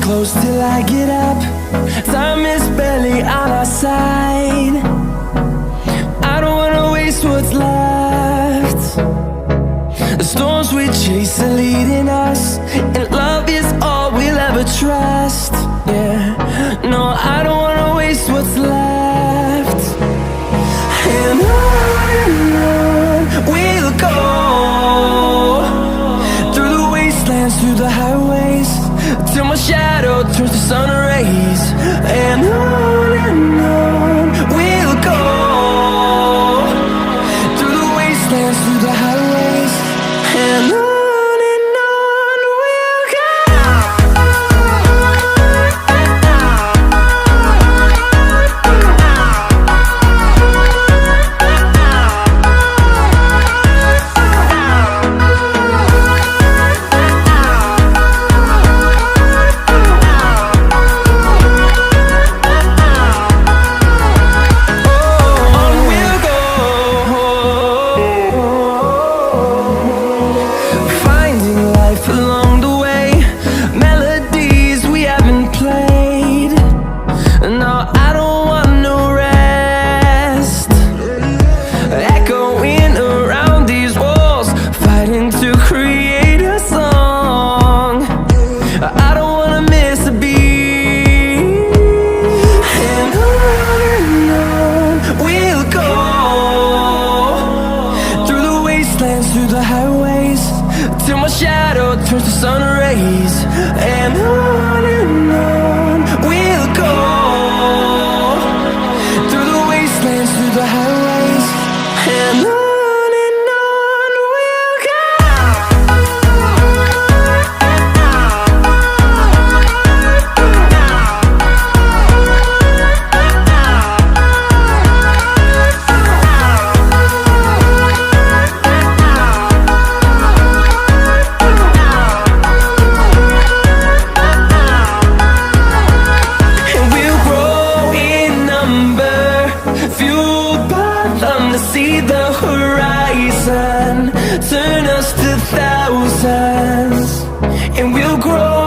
close till I get up. Time is barely on our side. I don't wanna waste what's left. The storms we chase are leading us, and love is all we'll ever trust. Yeah, no, I don't wanna waste what's left. And on we'll go, through the wastelands, through the highways, till my shadow turns to sun rays. And on we'll go, through the wastelands, through the highways, and on we'll go. Through the highways, till my shadow turns to sun rays. And on we'll go, through the wastelands, through the highways, and on we'll go. See the horizon turn us to thousands, and we'll grow